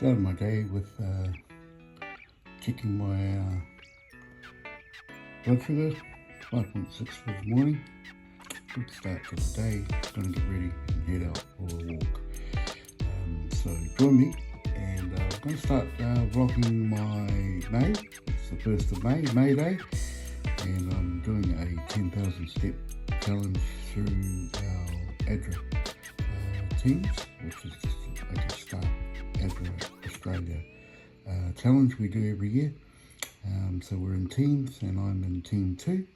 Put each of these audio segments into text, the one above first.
Started my day with checking my blood sugar, 5.6 for the morning. Good start to the day. Going to get ready and head out for a walk. So join me, and I'm going to start vlogging my May. It's the 1st of May, May Day, and I'm doing a 10,000 step challenge through our ADRA teams, which is just start ADRA Australia challenge we do every year. So we're in teams, and I'm in team 2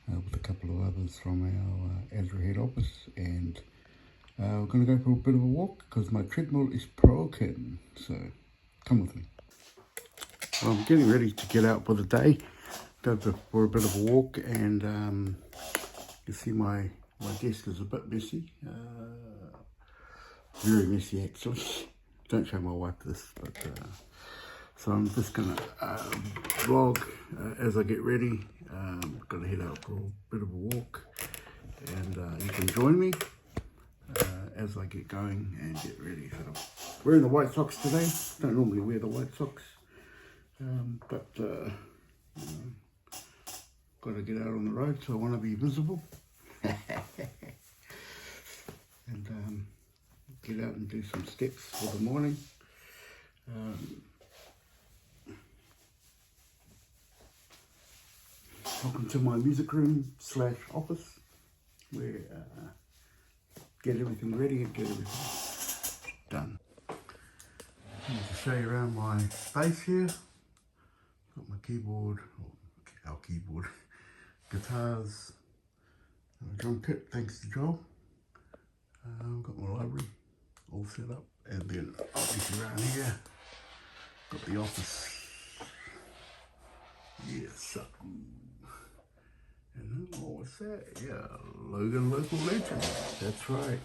with a couple of others from our ADRA head office, and we're going to go for a bit of a walk because my treadmill is broken, so come with me. Well, I'm getting ready to get out for the day, go for a bit of a walk, and you see my desk is a bit messy, very messy actually. Don't show my wife this, but so I'm just going to vlog as I get ready. Going to head out for a bit of a walk, and you can join me as I get going and get ready. So wearing the white socks today. Don't normally wear the white socks, but got to get out on the road, so I want to be visible. And get out and do some steps for the morning. Welcome to my music room / office, where get everything ready and get everything done. I'm going to show you around my space here. Got my keyboard, or our keyboard, guitars, drum kit thanks to Joel. Got my library all set up, and then obviously around here got the office. Yes, and what's that? Yeah, Logan Local Legend. That's right.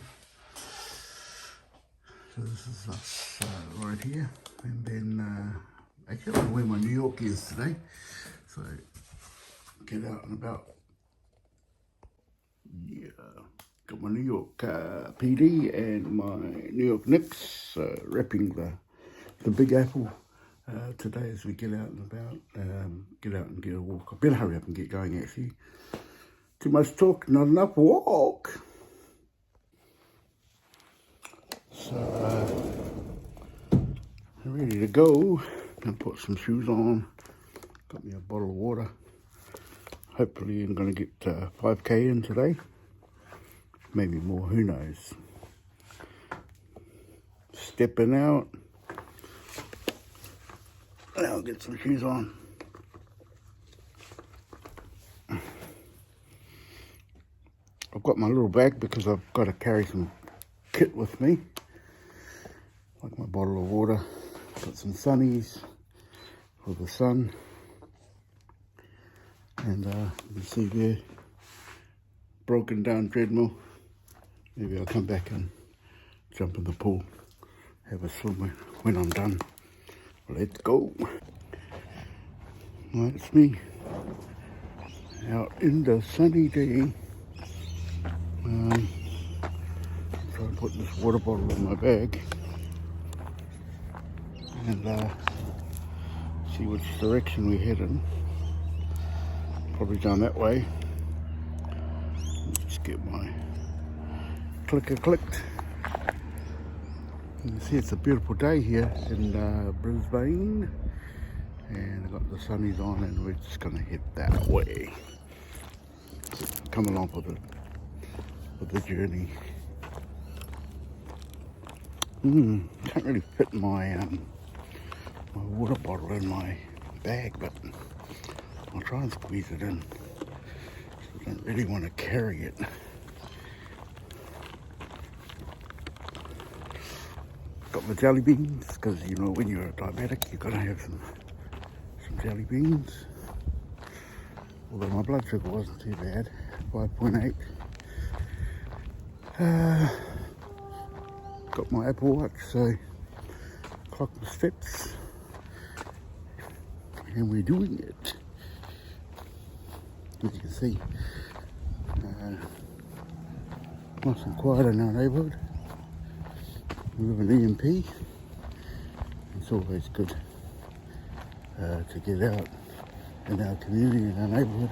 So this is us right here, and then actually I don't know where my New York is today, so get out and about. Yeah. Got my New York PD and my New York Knicks wrapping the Big Apple today as we get out and about, get out and get a walk. I better hurry up and get going actually. Too much talk, not enough walk. So I'm ready to go. Gonna put some shoes on. Got me a bottle of water. Hopefully I'm gonna get 5k in today. Maybe more, who knows. Stepping out. Now I'll get some shoes on. I've got my little bag because I've got to carry some kit with me. Like my bottle of water. Got some sunnies for the sun. And you can see there, broken down treadmill. Maybe I'll come back and jump in the pool, have a swim when I'm done. Let's go. Well, it's me out in the sunny day. Try and put this water bottle in my bag and see which direction we're heading. Probably down that way. Just get my clicker clicked. You can see it's a beautiful day here in Brisbane, and I've got the sunnies on, and we're just going to head that way. So come along for the journey. Can't really fit my my water bottle in my bag, but I'll try and squeeze it in. I don't really want to carry it. Got my jelly beans, because you know when you're a diabetic you've got to have some jelly beans. Although my blood sugar wasn't too bad, 5.8. Got my Apple Watch, so clock my steps, and we're doing it. As you can see, nice and quiet in our neighbourhood. We live in EMP, and so always good to get out in our community, in our neighbourhood.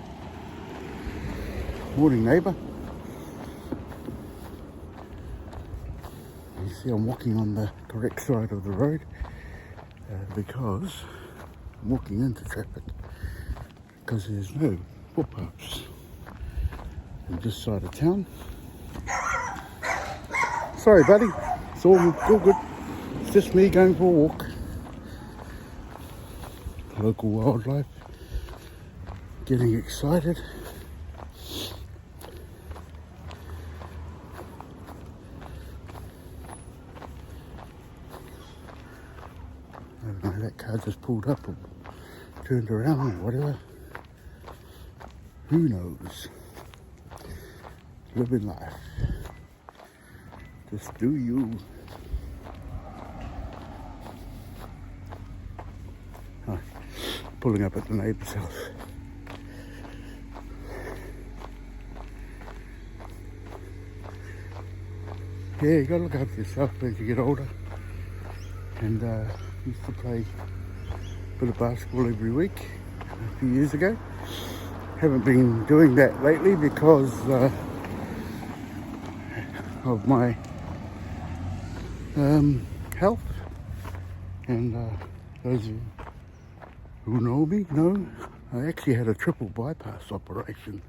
Morning, neighbour. You see I'm walking on the correct side of the road because I'm walking into traffic because there's no footpaths on this side of town. Sorry buddy, it's all good. It's just me going for a walk. Local wildlife, getting excited. I don't know, that car just pulled up or turned around or whatever. Who knows? Living life. Just do you. Oh, pulling up at the neighbour's house. Yeah, you gotta look after yourself as you get older. And used to play a bit of basketball every week a few years ago. Haven't been doing that lately because of my health. And those who know me know I actually had a triple bypass operation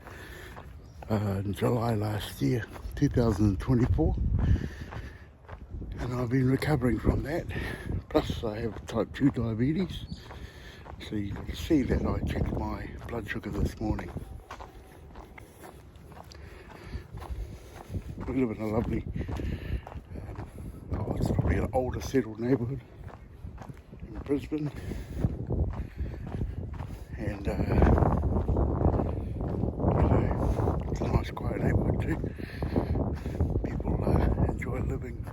in July last year, 2024. And I've been recovering from that. Plus I have type 2 diabetes. So you can see that I checked my blood sugar this morning. We live in a lovely, it's probably an older settled neighbourhood in Brisbane. And it's a nice quiet neighbourhood too. People enjoy living,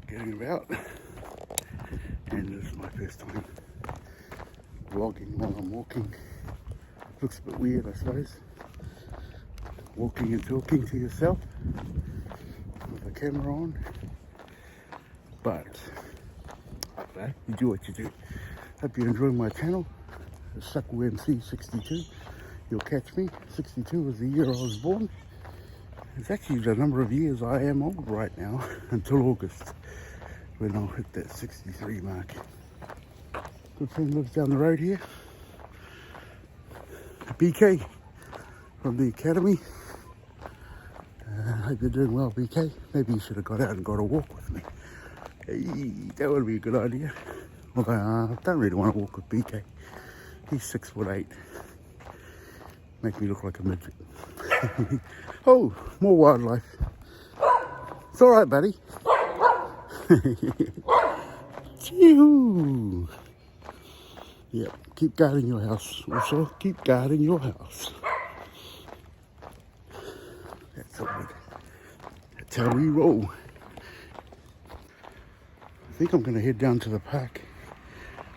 getting about. And this is my first time vlogging while I'm walking. Looks a bit weird, I suppose. Walking and talking to yourself with the camera on. But I don't know, you do what you do. Hope you're enjoying my channel. SuckleMC62. You'll catch me. 62 was the year I was born. It's actually the number of years I am old right now until August, when I'll hit that 63 mark. Good friend lives down the road here. BK from the academy. Hope you're doing well, BK. Maybe you should have got out and got a walk with me. Hey, that would be a good idea. Although I don't really want to walk with BK. He's 6'8". Make me look like a midget. Oh, more wildlife. It's all right, buddy. Chee-hoo. Yep, keep guarding your house. Also, keep guarding your house. That's all right. That's how we roll. I think I'm going to head down to the park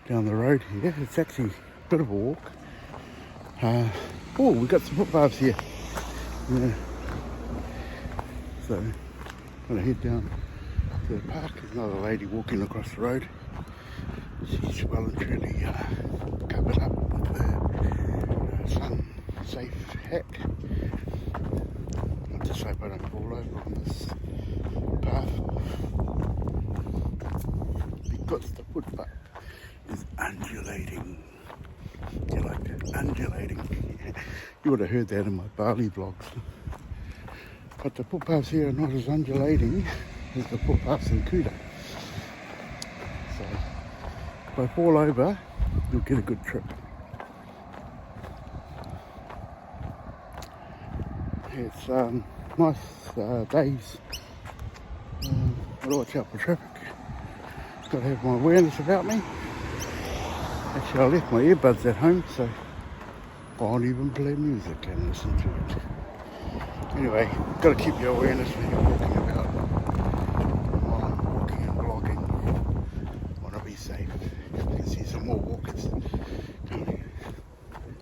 down the road here. It's actually a bit of a walk. Oh, we've got some footpaths here. Yeah. So, I'm going to head down to the park. There's another lady walking across the road. She's well and truly covered up with her sun-safe hat. I just hope I don't fall over on this path. Because the footpath is undulating. You like that? Undulating. You would have heard that in my Bali vlogs. But the footpaths here are not as undulating as the footpaths in Kuta. So if I fall over, you'll get a good trip. It's nice days. Gotta watch out for traffic. Gotta have my awareness about me. Actually, I left my earbuds at home, so I won't even play music and listen to it. Anyway, gotta keep your awareness when you're walking about. While I'm walking and vlogging, wanna be safe. You can see some more walkers coming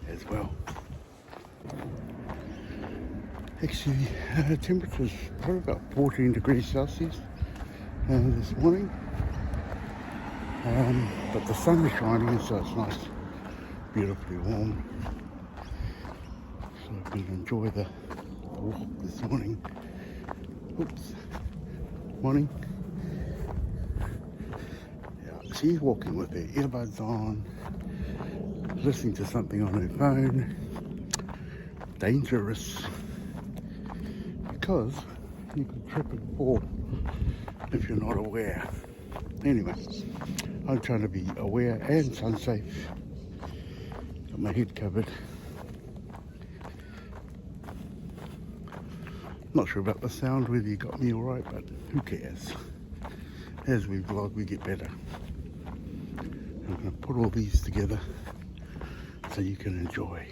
as well. Actually, temperature's probably about 14 degrees Celsius this morning. But the sun is shining, so it's nice, beautifully warm. So we can enjoy the walk this morning. Oops, morning. Yeah, she's walking with her earbuds on, listening to something on her phone. Dangerous, because you could trip and fall if you're not aware. Anyway, I'm trying to be aware and sun safe. Got my head covered. Not sure about the sound, whether you got me alright, but who cares? As we vlog, we get better. I'm going to put all these together so you can enjoy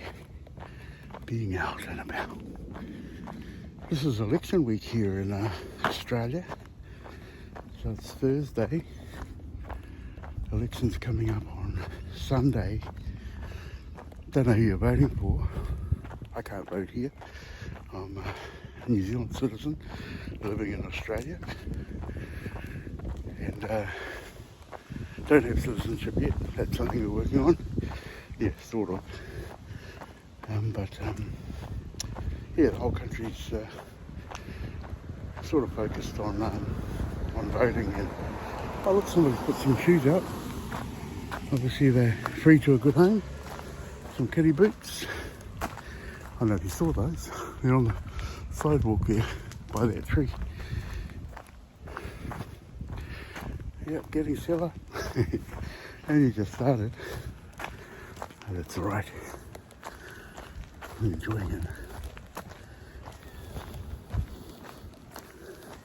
being out and about. This is election week here in Australia. So it's Thursday. Election's coming up on Sunday. Don't know who you're voting for. I can't vote here. I'm a New Zealand citizen living in Australia. And don't have citizenship yet. That's something we're working on. Yeah, sort of. Yeah, the whole country's sort of focused on voting. And oh look, somebody's put some shoes out. Obviously they're free to a good home. Some kiddie boots. I don't know if you saw those. They're on the sidewalk there by that tree. Yep, getting seller. Only just started. Oh, that's alright. I'm enjoying it.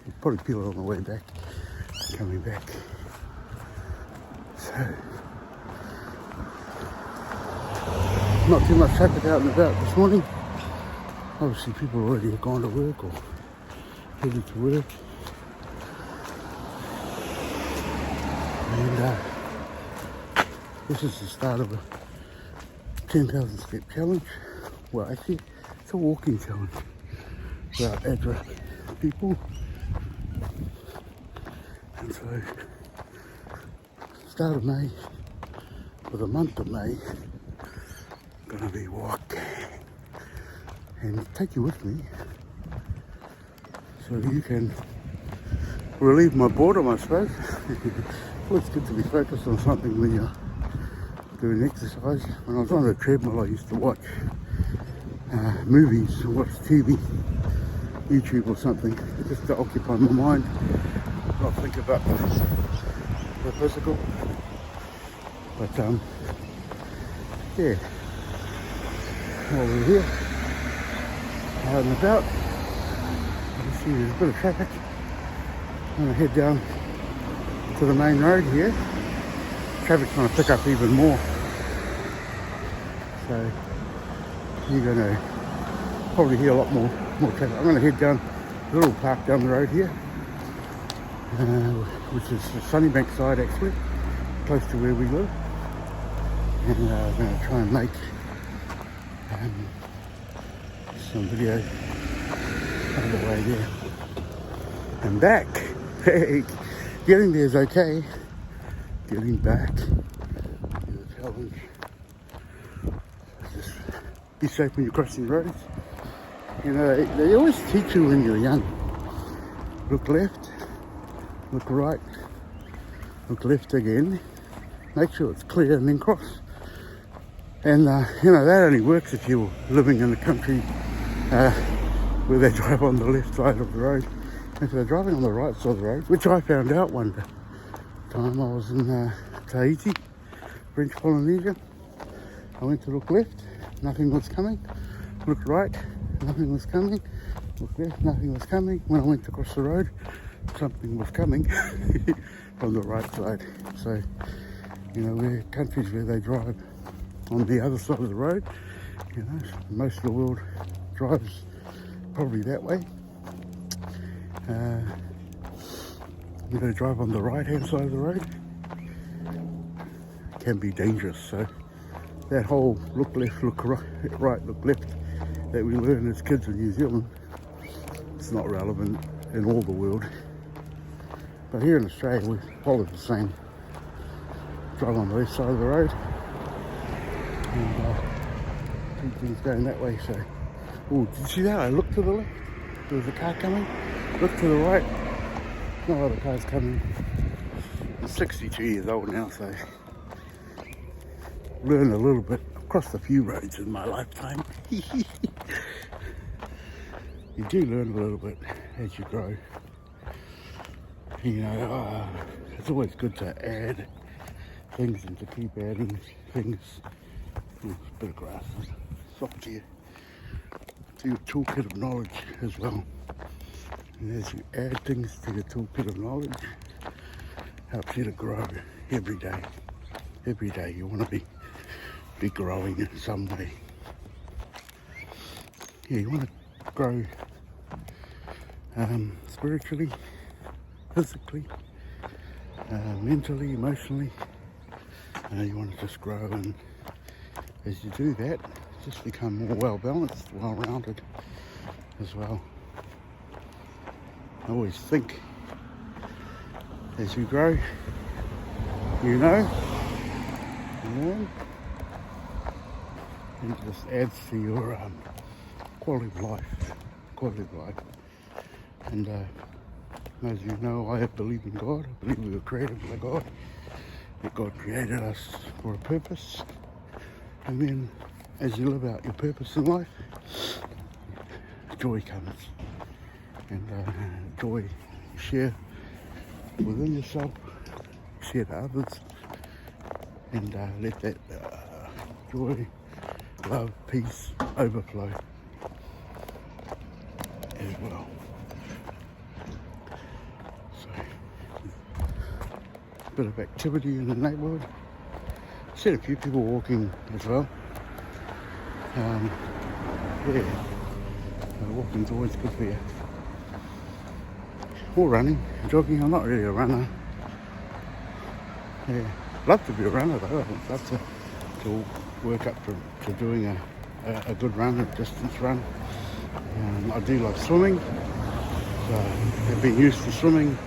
You'll probably feel it on the way back, coming back. So, not too much traffic out and about this morning. Obviously people already have gone to work or headed to work. And this is the start of a 10,000 step challenge. Well, actually, it's a walking challenge without address people. And so, start of May, for the month of May, I'm going to be walking and take you with me so you can relieve my boredom, I suppose. Well, it's good to be focused on something when you're doing exercise. When I was on the treadmill, I used to watch movies, watch TV, YouTube or something, just to occupy my mind, not think about the physical. But yeah, while we're here, out and about, you can see there's a bit of traffic. I'm going to head down to the main road here. Traffic's going to pick up even more. So you're going to probably hear a lot more traffic. I'm going to head down a little park down the road here, which is the Sunnybank side actually, close to where we live. And I'm going to try and make some video on the way there and back. Hey, getting there is okay. Getting back is a challenge. Just be safe when you're crossing roads. You know, they always teach you when you're young. Look left, look right, look left again. Make sure it's clear and then cross. And you know, that only works if you're living in a country where they drive on the left side of the road. If they're driving on the right side of the road, which I found out one time I was in Tahiti, French Polynesia. I went to look left, nothing was coming. Looked right, nothing was coming. Looked left, nothing was coming. When I went to cross the road, something was coming from the right side. So, you know, we're countries where they drive on the other side of the road. You know, most of the world drives probably that way. You know, drive on the right hand side of the road can be dangerous. So that whole look left, look right, look left that we learn as kids in New Zealand, it's not relevant in all the world. But here in Australia we follow the same drive on the left side of the road and keep things going that way. So, oh, did you see that? I looked to the left. There was a car coming. Look to the right. No other cars coming. I'm 62 years old now, so learned a little bit. I've crossed a few roads in my lifetime. You do learn a little bit as you grow. You know, it's always good to add things and to keep adding things. A bit of grass, soft here. To your toolkit of knowledge as well. And as you add things to your toolkit of knowledge, helps you to grow every day. Every day you want to be growing in some way. Yeah, you want to grow spiritually, physically, mentally, emotionally. You want to just grow, and as you do that, just become more well-balanced, well-rounded as well. I always think as you grow, you learn, and it just adds to your quality of life. And as you know, I believe in God. I believe we were created by God. That God created us for a purpose. And then as you live out your purpose in life, joy comes. And joy you share within yourself, share to others, and let that joy, love, peace overflow as well. So, a bit of activity in the neighbourhood. Seen a few people walking as well. Walking's always good for you. Or running, jogging. I'm not really a runner. Yeah, love to be a runner though. I'd love to work up to doing a good run, a distance run. I do love swimming. So I've been used to swimming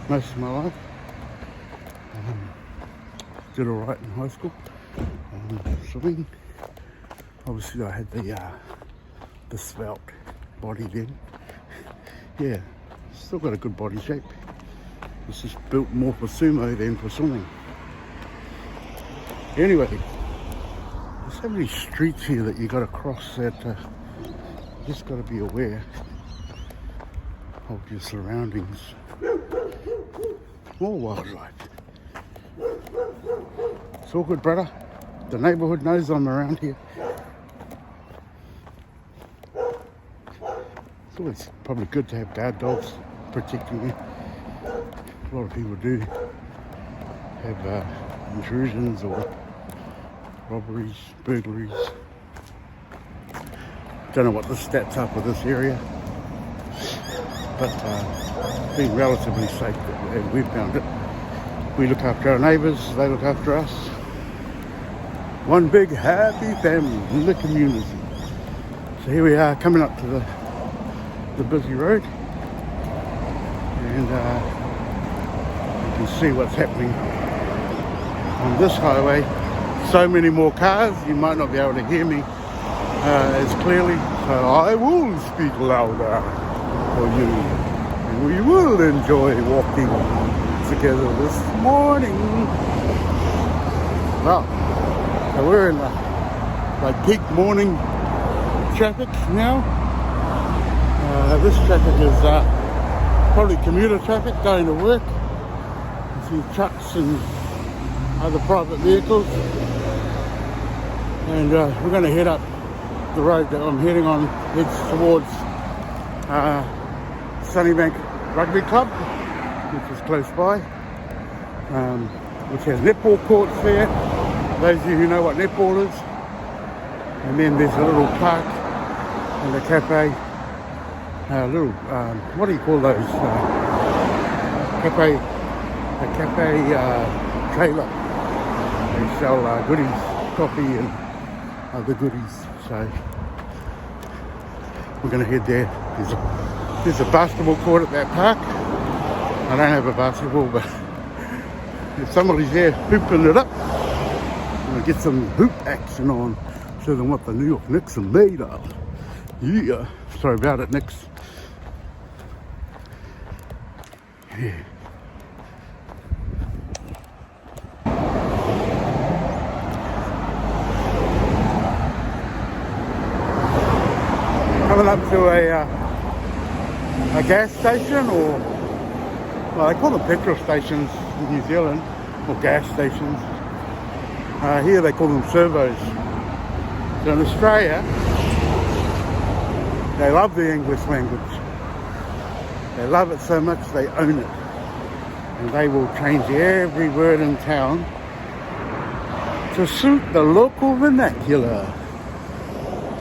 most of my life. Did all right in high school. Swimming. Obviously, I had the svelte body then. Yeah, still got a good body shape. It's just built more for sumo than for swimming. Anyway, there's so many streets here that you got to cross that you just got to be aware of your surroundings. More wildlife. It's all good, brother. The neighbourhood knows I'm around here. It's always probably good to have guard dogs protecting you. A lot of people do have intrusions or robberies, burglaries. Don't know what the stats are for this area, but being relatively safe as we've found it. We look after our neighbours, they look after us. One big happy family in the community. So here we are coming up to the busy road, and you can see what's happening on this highway. So many more cars, you might not be able to hear me as clearly, so I will speak louder for you, and we will enjoy walking together this morning. Well, so we're in like peak morning traffic now. This traffic is probably commuter traffic going to work. You see trucks and other private vehicles. And we're going to head up the road that I'm heading on, heads towards Sunnybank Rugby Club, which is close by, which has netball courts there, those of you who know what netball is. And then there's a little park and a cafe, what do you call those? Cafe trailer. They sell goodies, coffee and other goodies. So we're going to head there. There's a basketball court at that park. I don't have a basketball, but if somebody's there hooping it up, we'll get some hoop action on. Show them what the New York Knicks are made of. Yeah. Sorry about it, Knicks. Yeah. Coming up to a gas station, or well, they call them petrol stations in New Zealand, or gas stations. Here they call them servos. So in Australia, they love the English language. They love it so much they own it, and they will change every word in town to suit the local vernacular.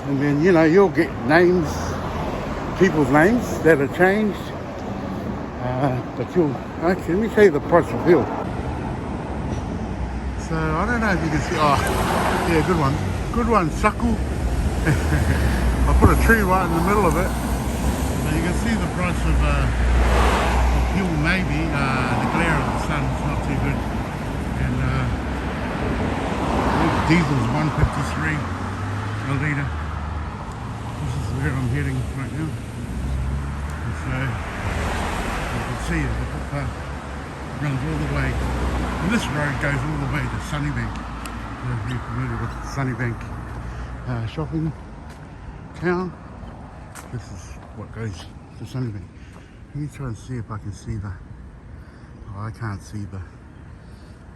And then, you know, you'll get names, people's names that are changed. But you'll, actually, let me show you the price of fuel. So, I don't know if you can see, oh, yeah, good one. Good one, Saku. I put a tree right in the middle of it. So you can see the price of fuel maybe. The glare of the sun is not too good. And diesel's $1.53 a litre. This is where I'm heading right now. And so you can see it, the footpath runs all the way. And this road goes all the way to Sunnybank. If you're familiar with Sunnybank shopping town, this is what goes to Sunnybank. Let me try and see if I can see the, oh, I can't see the,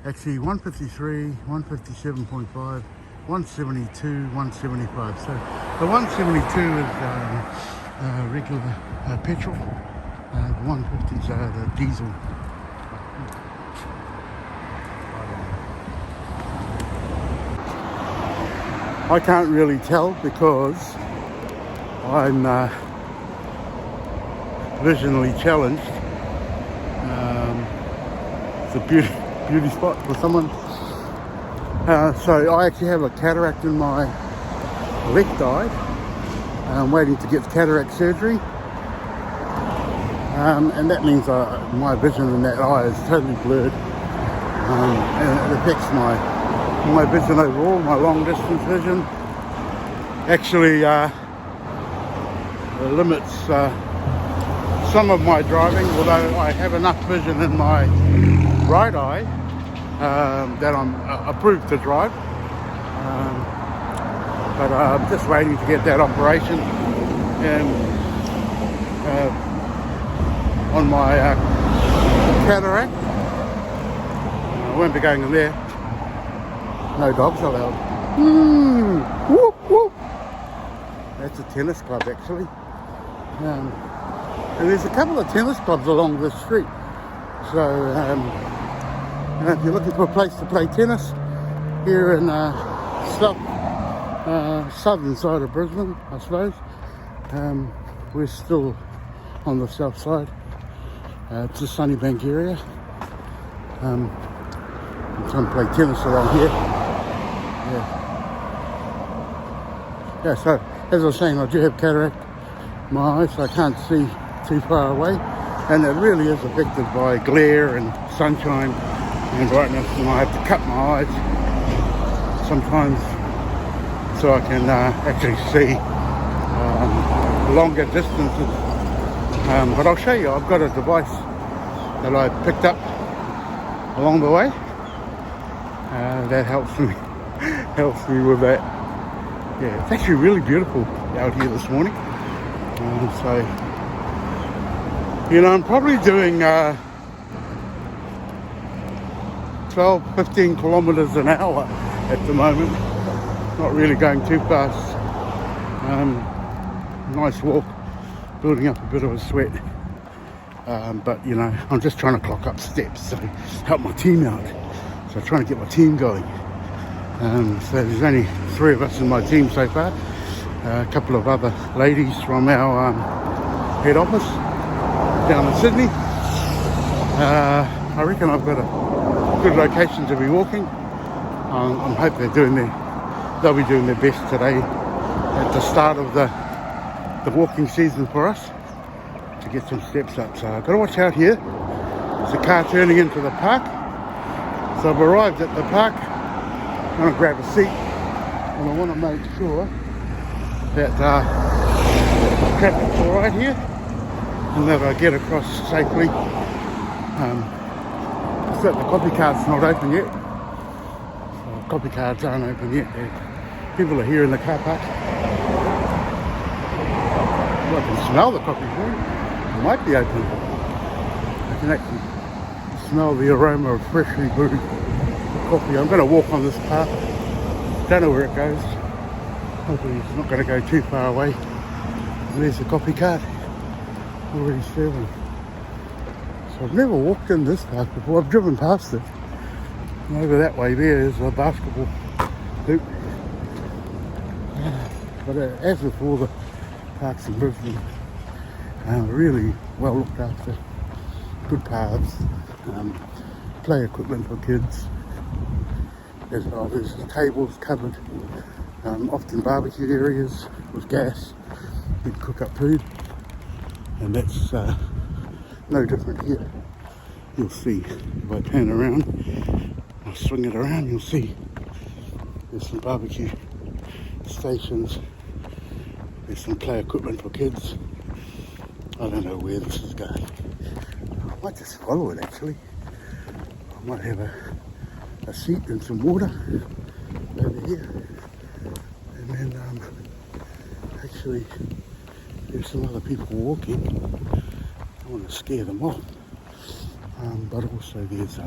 actually 153, 157.5, 172, 175. So the 172 is regular petrol, the 150 is the diesel. I can't really tell because I'm visually challenged. It's a beauty spot for someone. So I actually have a cataract in my left eye. I'm waiting to get cataract surgery. And that means my vision in that eye is totally blurred. And it affects my vision overall, my long distance vision. Actually limits some of my driving, although I have enough vision in my right eye that I'm approved to drive. But I'm just waiting to get that operation, and on my cataract. I won't be going in there. No dogs allowed. Whoop, whoop. That's a tennis club, actually. And there's a couple of tennis clubs along this street. So if you're looking for a place to play tennis here in southern side of Brisbane, I suppose, we're still on the south side. It's the Sunnybank area. I'm trying to play tennis around here. Yeah, so as I was saying, I do have cataract in my eyes, so I can't see too far away, and it really is affected by glare and sunshine and brightness, and I have to cut my eyes sometimes so I can actually see longer distances. But I'll show you, I've got a device that I picked up along the way that helps me with that. Yeah, it's actually really beautiful out here this morning. So, you know, I'm probably doing 12, 15 kilometers an hour at the moment. Not really going too fast. Nice walk, building up a bit of a sweat. But, you know, I'm just trying to clock up steps to help my team out. So I'm trying to get my team going. So there's only 3 of us in my team so far. A couple of other ladies from our head office down in Sydney. I reckon I've got a good location to be walking. I'm hoping they'll be doing their best today at the start of the walking season for us to get some steps up. So I've got to watch out here. There's a car turning into the park. So I've arrived at the park. I'm going to grab a seat, and I want to make sure that traffic's all right here, and that I get across safely. So the copy card's not open yet. So copy cards aren't open yet. People are here in the car park. Well, I can smell the coffee here. It might be open. I can actually smell the aroma of freshly brewed coffee. I'm going to walk on this path. Don't know where it goes. Hopefully it's not going to go too far away. And there's the coffee cart already serving. So I've never walked in this park before. I've driven past it. And over that way there is a basketball hoop. But as with all the parks in Brisbane, really well looked after. Good paths, play equipment for kids. There's tables covered, often barbecue areas with gas. You can cook up food, and that's no different here. You'll see if I turn around, I'll swing it around, you'll see there's some barbecue stations. There's some play equipment for kids. I don't know where this is going. I might just follow it actually. I might have a seat and some water over here. And then actually there's some other people walking. I want to scare them off. But also there's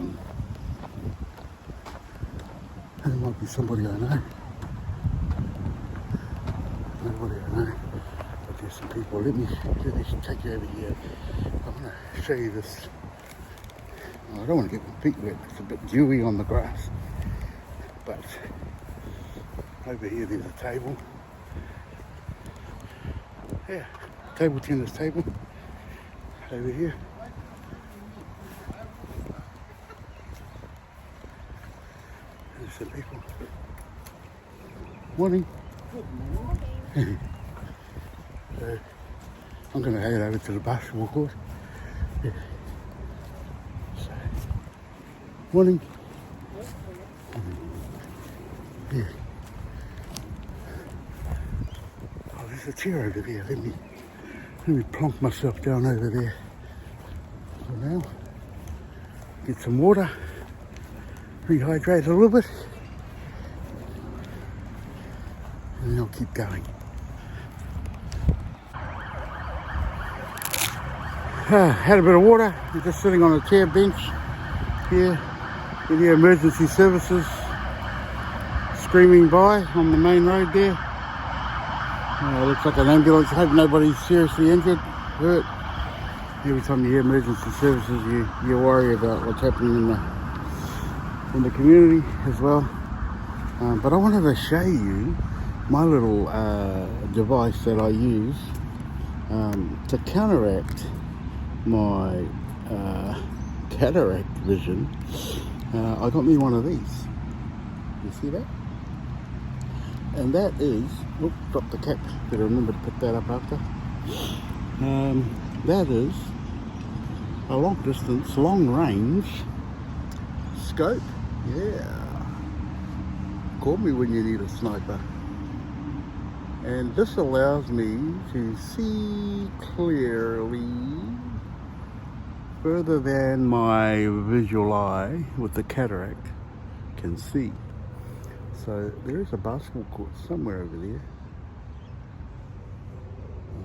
there might be somebody I know. Nobody I know. But there's some people. Let me take you over here. I want to show you this. I don't want to get my feet wet. It's a bit dewy on the grass. But over here there's a table. Yeah, table tennis table. Over here. There's some people. Morning. Good morning. So I'm going to head over to the basketball court. Yeah. So, morning. Yeah. Oh, there's a chair over there. Let me plonk myself down over there for now. Get some water. Rehydrate a little bit. And then I'll keep going. Had a bit of water. I'm just sitting on a chair bench here with the emergency services screaming by on the main road there. Looks like an ambulance. I hope nobody's seriously injured, hurt. Every time you hear emergency services, you worry about what's happening in the community as well. But I wanted to show you my little device that I use to counteract my cataract vision. I got me one of these. You see that? And that is, drop the cap, better remember to put that up after. That is a long distance, long range scope. Yeah. Call me when you need a sniper. And this allows me to see clearly further than my visual eye with the cataract can see. So there is a basketball court somewhere over there.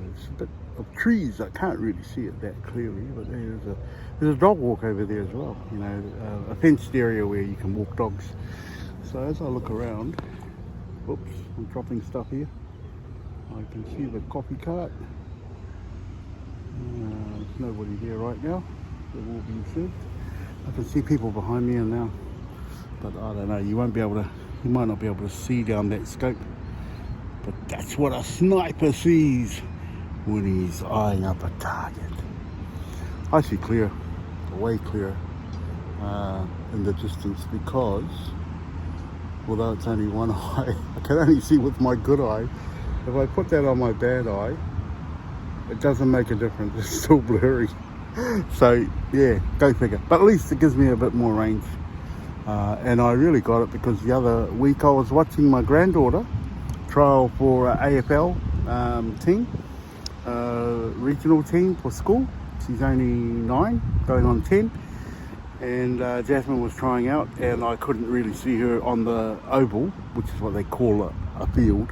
There's a bit of trees. I can't really see it that clearly, but there's a dog walk over there as well. You know, a fenced area where you can walk dogs. So as I look around, oops, I'm dropping stuff here. I can see the coffee cart. There's nobody there right now. They're all being served. I can see people behind me and now, but I don't know. You might not be able to see down that scope. But that's what a sniper sees when he's eyeing up a target. I see clear, way clear in the distance because, although it's only one eye, I can only see with my good eye. If I put that on my bad eye, it doesn't make a difference. It's still blurry. So yeah, go figure. But at least it gives me a bit more range. And I really got it because the other week I was watching my granddaughter trial for AFL team, regional team for school. She's only 9, going on 10. And Jasmine was trying out, and I couldn't really see her on the oval, which is what they call a field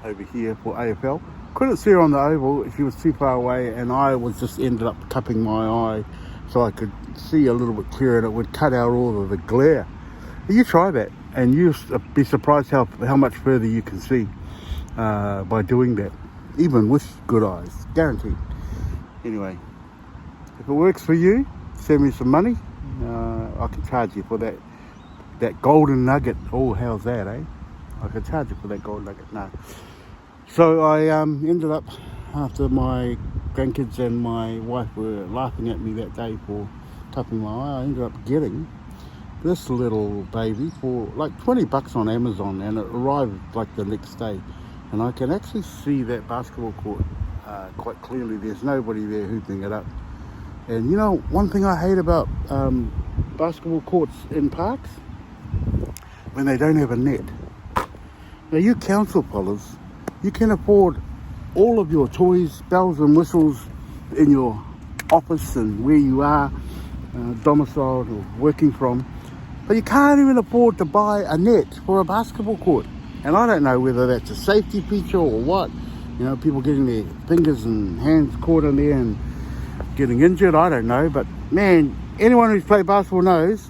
over here for AFL. Couldn't see her on the oval, she was too far away, and I was just ended up cupping my eye so I could see a little bit clearer, and it would cut out all of the glare. You try that, and you'll be surprised how much further you can see by doing that, even with good eyes, guaranteed. Anyway, if it works for you, send me some money. I can charge you for that golden nugget. Oh, how's that, eh? I can charge you for that golden nugget. No. So I ended up, after my grandkids and my wife were laughing at me that day for cupping my eye, I ended up getting this little baby for like $20 on Amazon, and it arrived like the next day. And I can actually see that basketball court quite clearly. There's nobody there hooping it up. And you know, one thing I hate about basketball courts in parks, when they don't have a net. Now you council fellas, you can afford all of your toys, bells and whistles in your office and where you are domiciled or working from, but you can't even afford to buy a net for a basketball court. And I don't know whether that's a safety feature or what. You know, people getting their fingers and hands caught in there and getting injured, I don't know. But man, anyone who's played basketball knows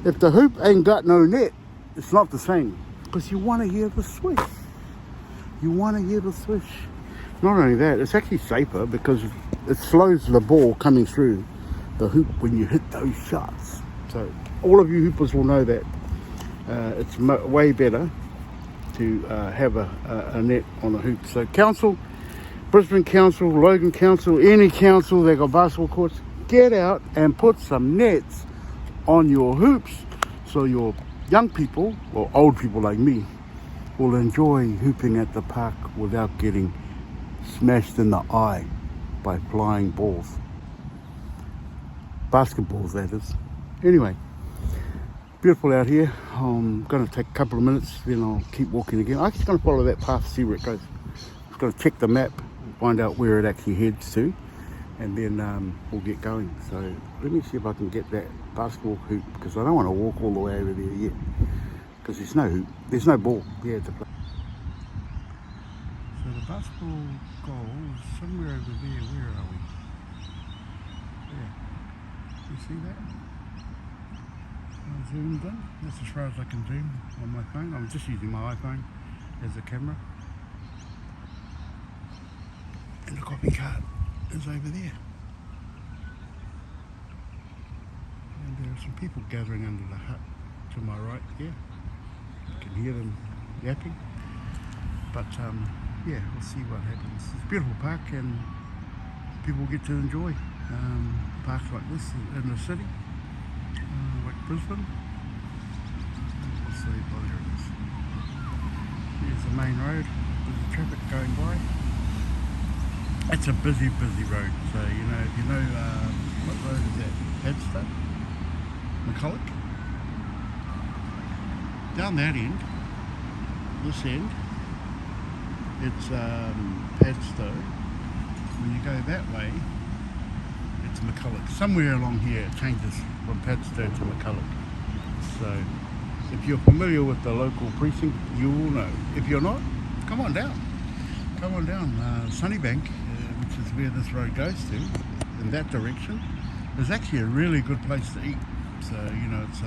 if the hoop ain't got no net, it's not the same, because you want to hear the swish. You want to hear the swish. Not only that, it's actually safer because it slows the ball coming through the hoop when you hit those shots. So all of you hoopers will know that it's way better to have a net on a hoop. So council, Brisbane Council, Logan Council, any council that got basketball courts, get out and put some nets on your hoops so your young people, or old people like me, will enjoy hooping at the park without getting smashed in the eye by flying balls. Basketballs, that is. Anyway, beautiful out here. I'm going to take a couple of minutes, then I'll keep walking again. I'm just going to follow that path, see where it goes. I'm just going to check the map, find out where it actually heads to, and then we'll get going. So let me see if I can get that basketball hoop, because I don't want to walk all the way over there yet, because there's no hoop, there's no ball here to play. So the basketball goal is somewhere over there. Where are we? Yeah, you see that? I zoomed in. That's as far as I can zoom on my phone. I'm just using my iPhone as a camera. And the copycat is over there. And there are some people gathering under the hut to my right here. You can hear them yapping. But yeah, we'll see what happens. It's a beautiful park, and people get to enjoy parks like this in the city, like Brisbane. We'll see, oh, there it is. Here's the main road. There's the traffic going by. It's a busy road. So, you know, if you know, what road is that? Padstow? McCulloch? Down that end, this end, it's Padstow. When you go that way, it's McCulloch. Somewhere along here it changes from Padstow to McCulloch. So if you're familiar with the local precinct, you will know. If you're not, come on down. Come on down. Sunnybank, which is where this road goes to, in that direction, is actually a really good place to eat. So, you know, it's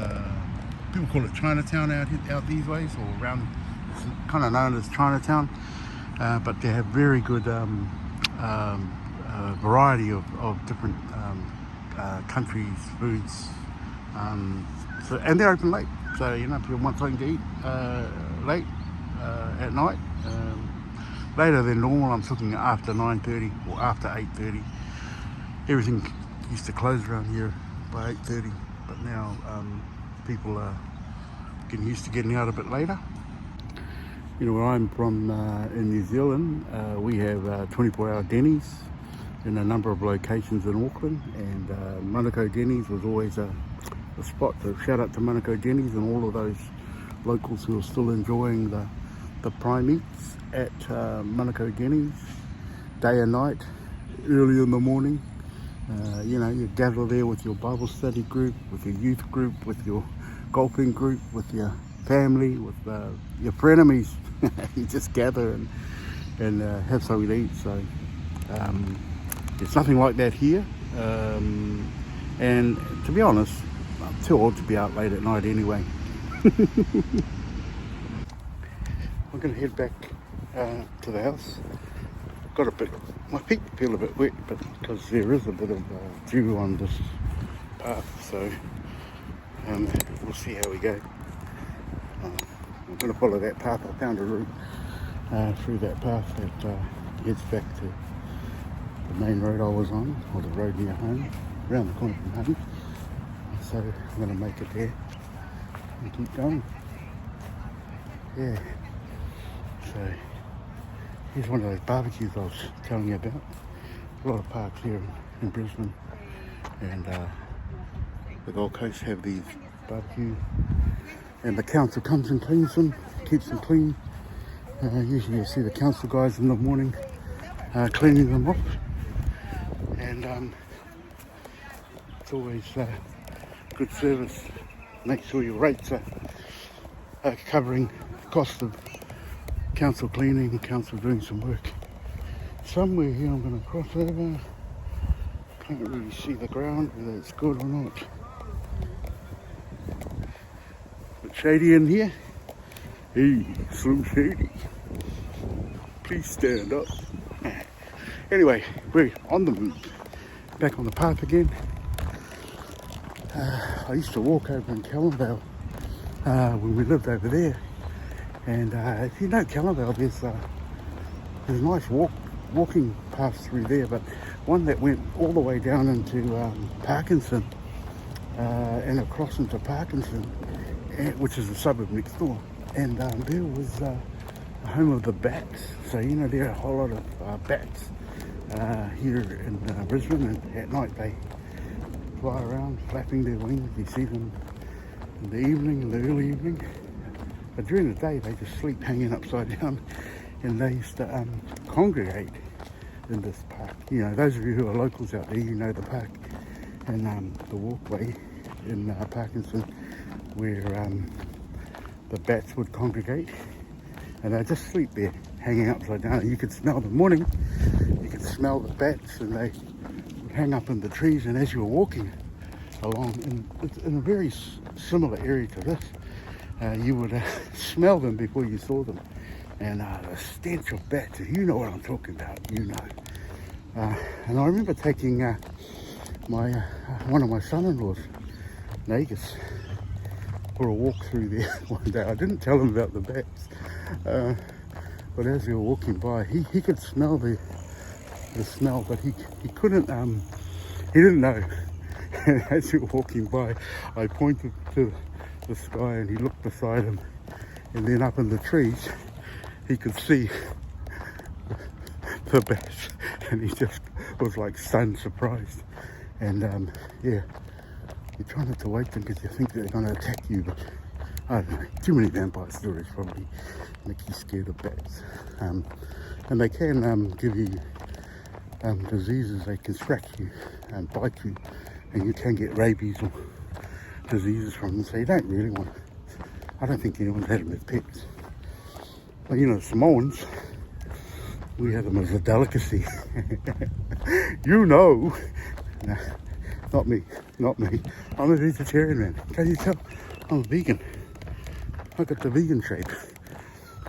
people call it Chinatown out these ways, or around, it's kind of known as Chinatown, but they have very good variety of different countries, foods, so, and they're open late. So, you know, if you want something to eat late at night, later than normal, I'm talking after 9:30 or after 8:30. Everything used to close around here by 8:30, but now people are getting used to getting out a bit later. You know, where I'm from in New Zealand, we have 24-hour Denny's in a number of locations in Auckland, and Manukau Denny's was always a a spot. So shout out to Manukau Jenny's and all of those locals who are still enjoying the prime eats at Manukau Jenny's, day and night, early in the morning. You know, you gather there with your Bible study group, with your youth group, with your golfing group, with your family, with your frenemies. You just gather and have something to eat. So it's nothing like that here. And to be honest, I'm too old to be out late at night anyway. I'm going to head back to the house. Got a bit, my feet feel a bit wet, but because there is a bit of dew on this path, so we'll see how we go. I'm going to follow that path. I found a route through that path that heads back to the main road I was on, or the road near home, around the corner from home. So I'm going to make it there and keep going. Yeah. So here's one of those barbecues I was telling you about. A lot of parks here in Brisbane, and the Gold Coast have these barbecues, and the council comes and cleans them, keeps them clean. Usually you see the council guys in the morning cleaning them off, and it's always good service. Make sure your rates are covering the cost of council cleaning and council doing some work. Somewhere here I'm going to cross over. Can't really see the ground, whether it's good or not. It's shady in here. Hey, Slim Shady, please stand up. Anyway, we're on the move. Back on the path again. I used to walk over in Callanvale when we lived over there. And if you know Callanvale, there's nice walking paths through there, but one that went all the way down into Parkinson and across into Parkinson, which is a suburb next door. And there was the home of the bats. So, you know, there are a whole lot of bats here in Brisbane, and at night they fly around flapping their wings. You see them in the evening, in the early evening. But during the day, they just sleep hanging upside down, and they used to congregate in this park. You know, those of you who are locals out there, you know the park and the walkway in Parkinson where the bats would congregate, and they just sleep there, hanging upside down. And you could smell the morning, you could smell the bats, and they would hang up in the trees. And as you were walking along, in a very similar area to this, you would smell them before you saw them, and the stench of bats, you know what I'm talking about, you know. And I remember taking one of my son-in-laws, Nagus, for a walk through there one day. I didn't tell him about the bats, but as we were walking by, he could smell the smell, but he couldn't, he didn't know. And as we were walking by, I pointed to the sky, and he looked beside him, and then up in the trees he could see the bats, and he just was like stunned, surprised. And yeah, you try not to wake them because you think they're going to attack you, but I don't know, too many vampire stories probably make you scared of bats. And they can give you diseases. They can scratch you and bite you, and you can get rabies or diseases from them, so you don't really want to. I don't think anyone's had them as pets. But you know, Samoans, we have them as a delicacy. You know. Nah, not me. I'm a vegetarian, man. Can you tell? I'm a vegan. I got the vegan shape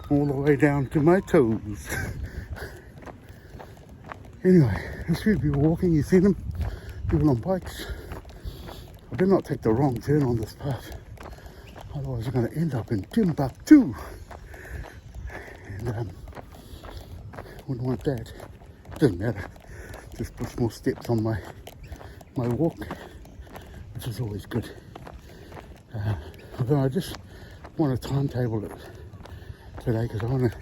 all the way down to my toes. Anyway, there's a few people walking. You see them? People on bikes. I better not take the wrong turn on this path, otherwise I'm going to end up in Timbuktu, and wouldn't want that. Doesn't matter, just puts more steps on my walk, which is always good. Although I just want to timetable it today because I want to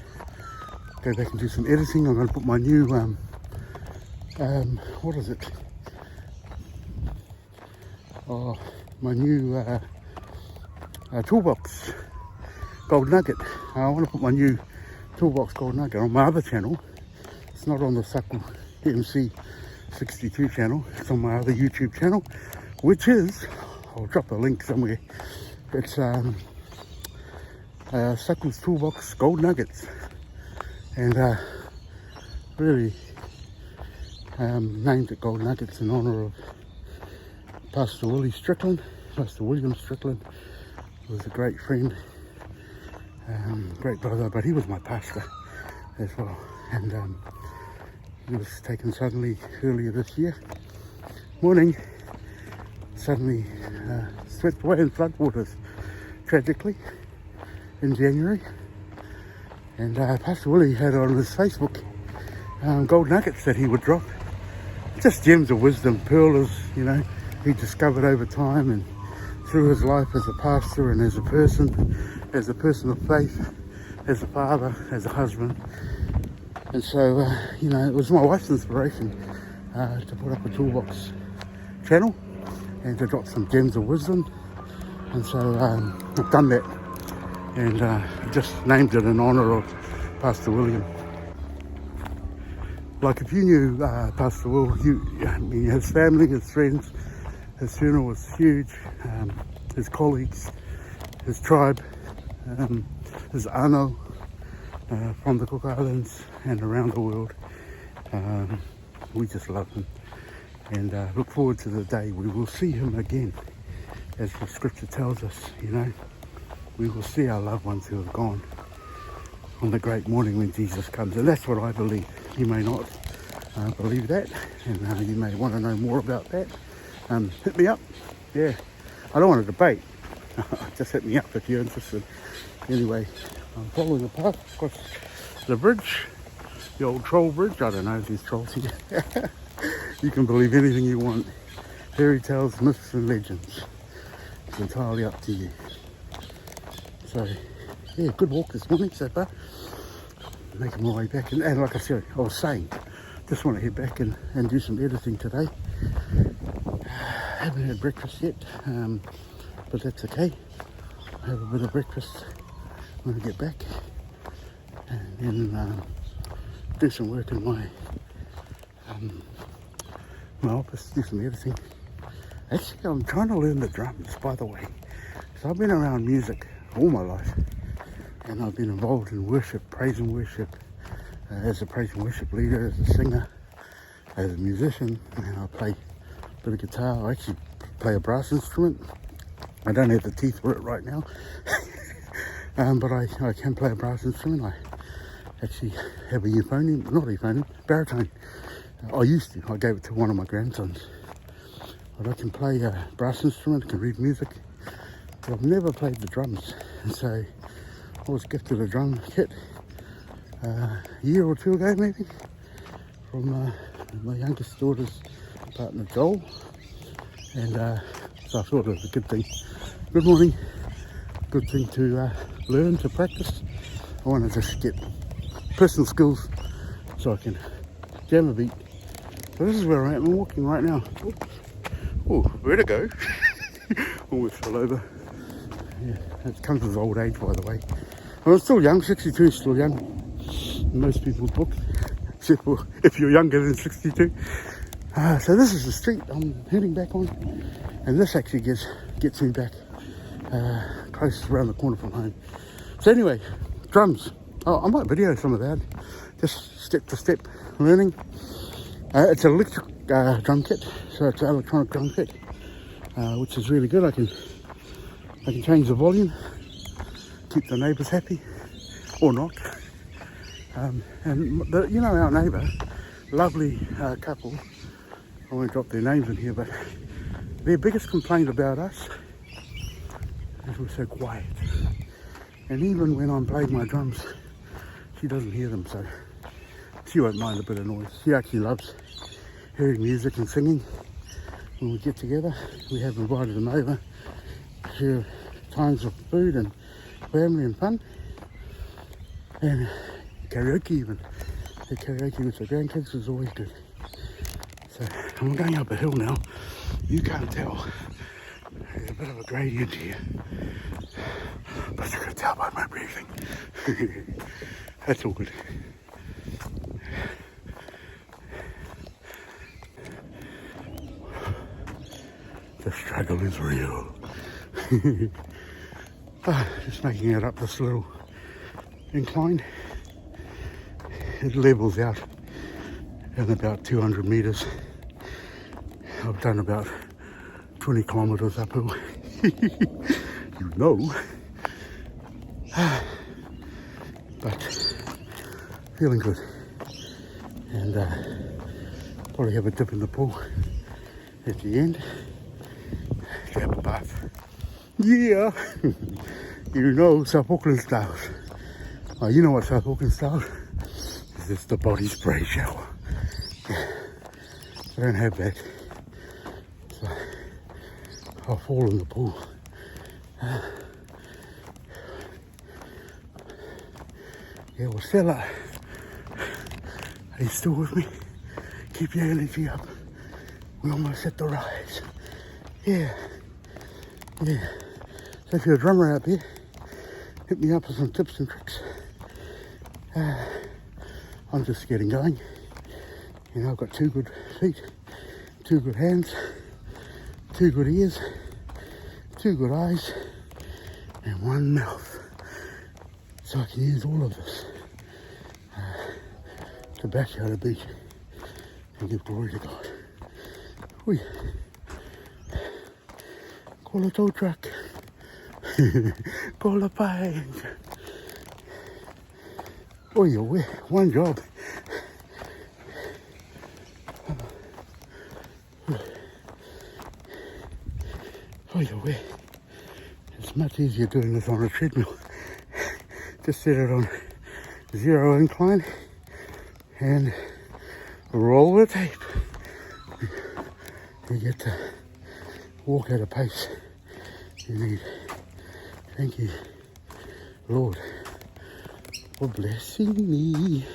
go back and do some editing. I'm going to put my new what is it? my new toolbox gold nugget. I want to put my new toolbox gold nugget on my other channel. It's not on the Suckle MC62 channel. It's on my other YouTube channel, which is, I'll drop a link somewhere. It's Suckle's Toolbox Gold Nuggets, and really named it Gold Nuggets in honour of Pastor William Strickland. Was a great friend, great brother, but he was my pastor as well. And he was taken suddenly earlier this year. Morning, suddenly swept away in floodwaters, tragically, in January. And Pastor Willie had on his Facebook gold nuggets that he would drop. Just gems of wisdom, pearls, you know, he discovered over time and through his life as a pastor and as a person of faith, as a father, as a husband. And so, you know, it was my wife's inspiration to put up a toolbox channel and to drop some gems of wisdom. And so I've done that, and just named it in honour of Pastor William. Like, if you knew Pastor Will, his family, his friends, his funeral was huge. His colleagues, his tribe, his ano from the Cook Islands and around the world. We just love him, and look forward to the day we will see him again. As the scripture tells us, you know, we will see our loved ones who have gone on the great morning when Jesus comes. And that's what I believe. You may not believe that, and you may want to know more about that. Hit me up. Yeah, I don't want to debate. Just hit me up if you're interested. Anyway, I'm following the path across the bridge, the old troll bridge. I don't know if there's trolls here. You can believe anything you want. Fairy tales, myths and legends. It's entirely up to you. So, yeah, good walk this morning so far. Making my way back. And like I said, I was saying, just want to head back and do some editing today. Haven't had breakfast yet, but that's okay. I'll have a bit of breakfast when I get back, and then do some work in my office, do some editing. Actually, I'm trying to learn the drums, by the way. So I've been around music all my life, and I've been involved in worship, praise and worship, as a praise and worship leader, as a singer, as a musician, and I play a bit of guitar. I actually play a brass instrument. I don't have the teeth for it right now, but I can play a brass instrument. I actually have a euphonium, not a euphonium, baritone. I used to. I gave it to one of my grandsons. But I can play a brass instrument, I can read music, but I've never played the drums. And so I was gifted a drum kit a year or two ago maybe, from my youngest daughter's partner Joel. And so I thought it was a good thing. Good morning. Good thing to learn, to practice. I want to just get personal skills so I can jam a beat. So this is where I am. I'm walking right now. Oh, where to go? Almost fell over. Yeah, it comes with old age, by the way. I'm still young. 62 is still young in most people's books, except for if you're younger than 62. So this is the street I'm heading back on, and this actually gets me back close around the corner from home. So anyway, drums. Oh, I might video some of that, just step to step learning. It's an electric drum kit, so it's an electronic drum kit, which is really good. I can change the volume, keep the neighbours happy, or not. And you know, our neighbour, lovely couple, I won't drop their names in here, but their biggest complaint about us is we're so quiet. And even when I'm playing my drums, she doesn't hear them, so she won't mind a bit of noise. She actually loves hearing music and singing. When we get together, we have invited them over, share times of food and family and fun, and karaoke even. The karaoke with the grandkids is always good. So I'm going up a hill now. You can't tell. bit of a gradient here, but you can tell by my breathing. That's all good. The struggle is real. Just making it up this little incline. It levels out in about 200 meters. I've done about 20 kilometers uphill. You know. But feeling good. And probably have a dip in the pool at the end. Have a bath. Yeah. You know South Auckland style. Oh, you know what South Auckland style is? It's the body spray shower. I don't have that. So I'll fall in the pool. Yeah, well, Stella, are you still with me? Keep your energy up. We almost at the rise. Yeah. Yeah. So if you're a drummer out there, hit me up with some tips and tricks. I'm just getting going. You know, I've got 2 good feet, 2 good hands, 2 good ears, 2 good eyes, and 1 mouth. So I can use all of this to bash out a beat and give glory to God. Whee. Call a tow truck. Call a pine. Oh, you're away. One job. Oh, you're away. It's much easier doing this on a treadmill. Just set it on 0 incline and roll the tape. You get to walk at a pace you need. Thank you, Lord, for blessing me.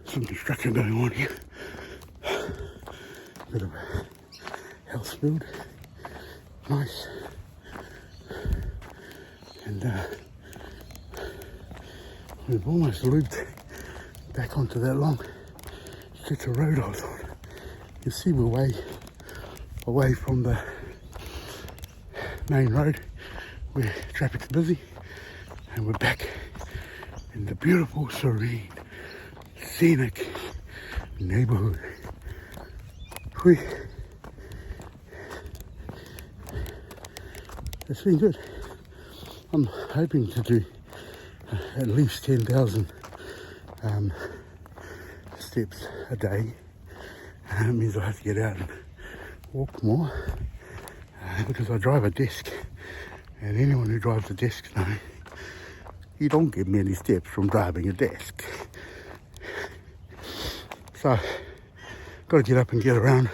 Some construction going on here. Bit of a health build. Nice. And we've almost looped back onto that long stretch of road I was on. You see we're way away from the main road where traffic's busy, and we're back in the beautiful, serene, scenic neighborhood. It's been good. I'm hoping to do at least 10,000 steps a day. That means I have to get out and walk more because I drive a desk, and anyone who drives a desk knows you don't get many steps from driving a desk. So got to get up and get around,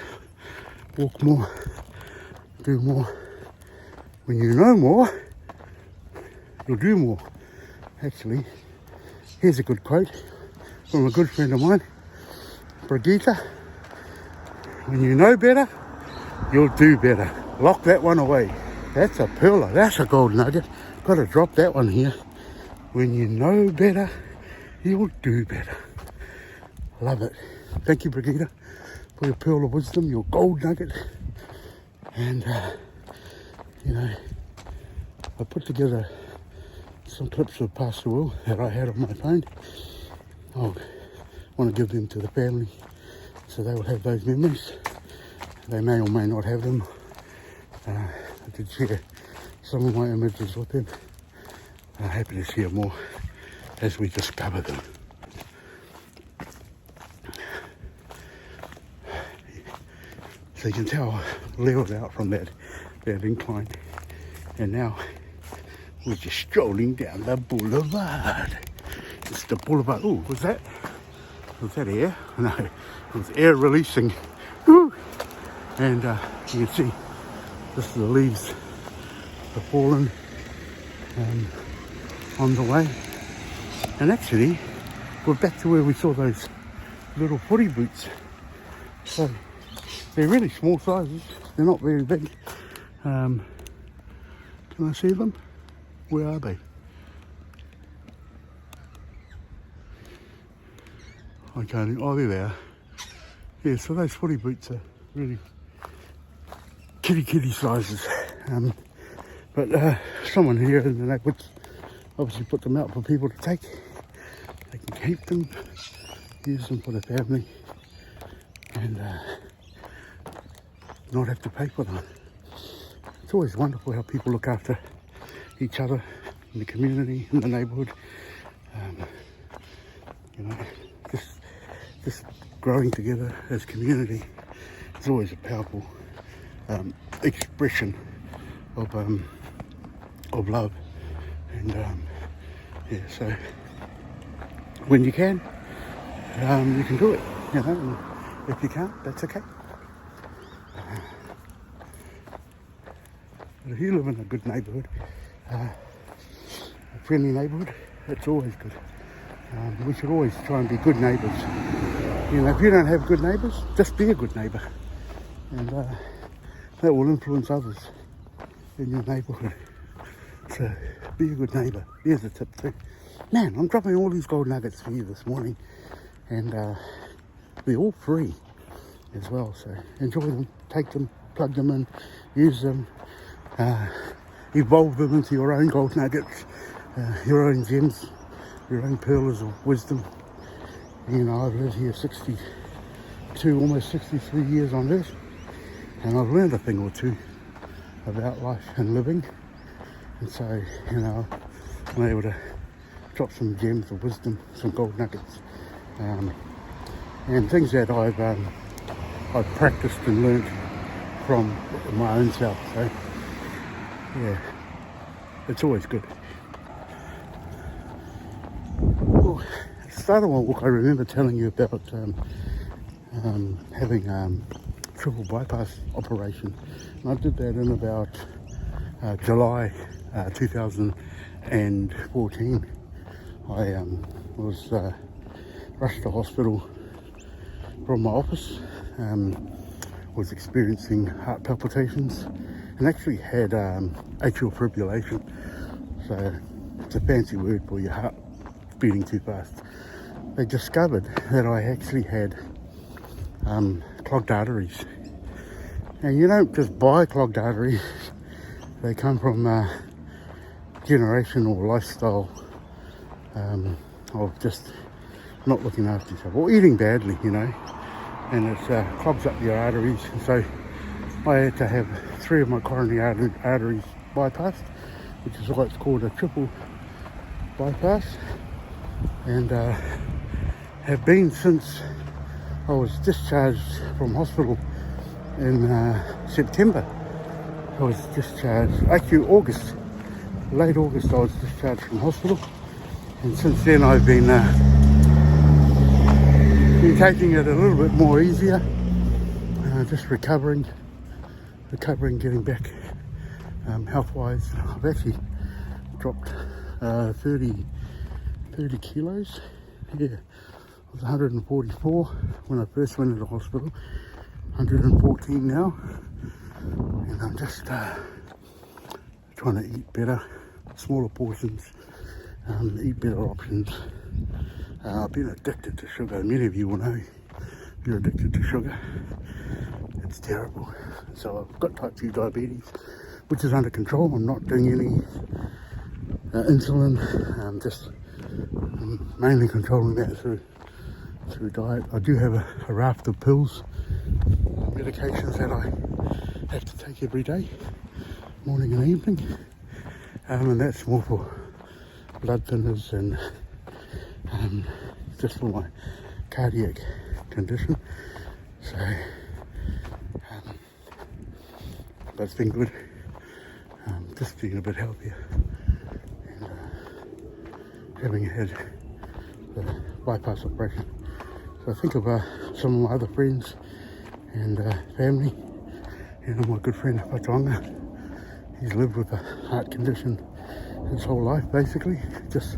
walk more, do more. When you know more, you'll do more. Actually, here's a good quote from a good friend of mine, Brigitte. When you know better, you'll do better. Lock that one away. That's a pearler. That's a gold nugget. Got to drop that one here. When you know better, you'll do better. Love it. Thank you, Brigitte, for your pearl of wisdom, your gold nugget. And, you know, I put together some clips of Pastor Will that I had on my phone. I want to give them to the family so they will have those memories. They may or may not have them. I did share some of my images with them. I'm happy to share more as we discover them. So you can tell I leveled out from that incline, and now we're just strolling down the boulevard. It's the boulevard. Oh, was that air? No, it was air releasing. Woo! And you can see this is the leaves have fallen on the way. And actually, we're back to where we saw those little footy boots. So They're really small sizes. They're not very big. Can I see them? Where are they? I can't. Oh, there they are. Yeah, so those footy boots are really kitty sizes. But someone here in the neighbourhood obviously put them out for people to take. They can keep them, use them for the family, and not have to pay for them. It's always wonderful how people look after each other in the community, in the neighbourhood. You know, just growing together as community is always a powerful expression of love. And yeah, so when you can do it. You know, and if you can't, that's okay. But if you live in a good neighbourhood, a friendly neighbourhood, it's always good. We should always try and be good neighbours. You know, if you don't have good neighbours, just be a good neighbour, and that will influence others in your neighbourhood. So be a good neighbour. Here's a tip too. Man, I'm dropping all these gold nuggets for you this morning, and they're all free as well. So enjoy them, take them, plug them in, use them, evolve them into your own gold nuggets, your own gems, your own pearls of wisdom. You know, I've lived here 62, almost 63 years on earth, and I've learned a thing or two about life and living. And so, you know, I'm able to drop some gems of wisdom, some gold nuggets, and things that I've practiced and learnt from my own self. So, yeah, it's always good. Well, at the start of my walk, I remember telling you about having triple bypass operation, and I did that in about July 2014. I was rushed to hospital from my office, was experiencing heart palpitations, and actually had atrial fibrillation. So it's a fancy word for your heart beating too fast. They discovered that I actually had clogged arteries. And you don't just buy clogged arteries, they come from generational lifestyle of just not looking after yourself or eating badly, you know, and it clogs up your arteries. And so I had to have 3 of my coronary arteries bypassed, which is why it's called a triple bypass, and have been since I was discharged from hospital in September. I was discharged, actually August, late August I was discharged from hospital, and since then I've been taking it a little bit more easier, just recovering, getting back health-wise. I've actually dropped 30 kilos. Yeah, I was 144 when I first went into hospital, 114 now, and I'm just trying to eat better, smaller portions, eat better options. I've been addicted to sugar. Many of you will know if you're addicted to sugar. It's terrible. So I've got type 2 diabetes, which is under control. I'm not doing any insulin. I'm just mainly controlling that through diet. I do have a raft of pills, medications that I have to take every day, morning and evening, and that's more for blood thinners and just for my cardiac condition. So but it's been good, just being a bit healthier, and having had the bypass operation. So I think of some of my other friends and family. You know, my good friend Patonga, he's lived with a heart condition his whole life basically. Just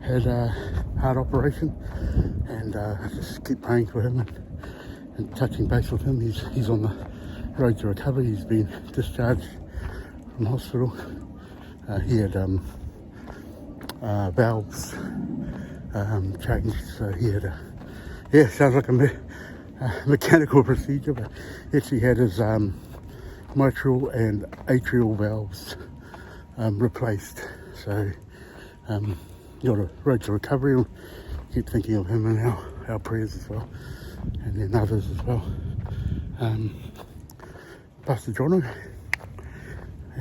had a heart operation, and I just keep praying for him and touching base with him. He's on the road to recovery. He's been discharged from hospital. He had valves changed, so he had sounds like a mechanical procedure, but he actually had his mitral and atrial valves replaced. So you're on a road to recovery. We'll keep thinking of him in our prayers as well, and then others as well. Pastor Jono,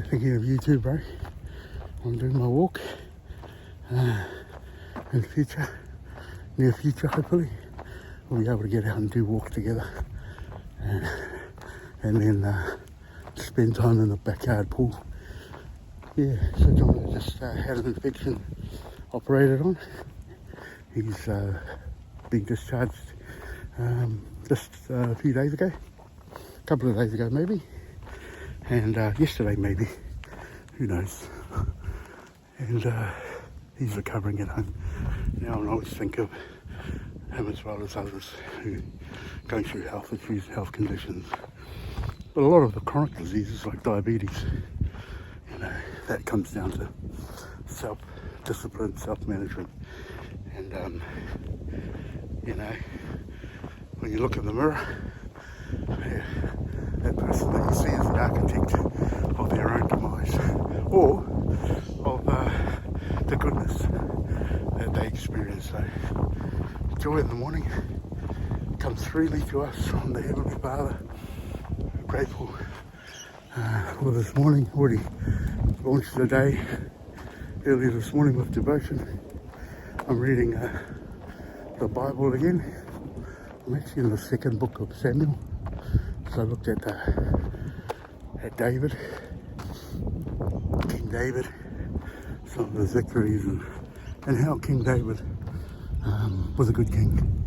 thinking of you too, bro. I'm doing my walk in the future, near future hopefully. We'll be able to get out and do walk together, and then spend time in the backyard pool. Yeah, so John just had an infection operated on. He's being discharged just a few days ago, a couple of days ago maybe, and yesterday maybe, who knows. And he's recovering at home now, and I always think of him as well as others who are going through health issues, health conditions. But a lot of the chronic diseases like diabetes, that comes down to self-discipline, self-management. And, when you look in the mirror, that person that you see is the architect of their own demise, or of the goodness that they experience. So joy in the morning comes freely to us from the Heavenly Father. We're grateful for this morning. Already launched the day earlier this morning with devotion. I'm reading the Bible again. I'm actually in the second book of Samuel. So I looked at David, King David, some of his victories, and how King David was a good king.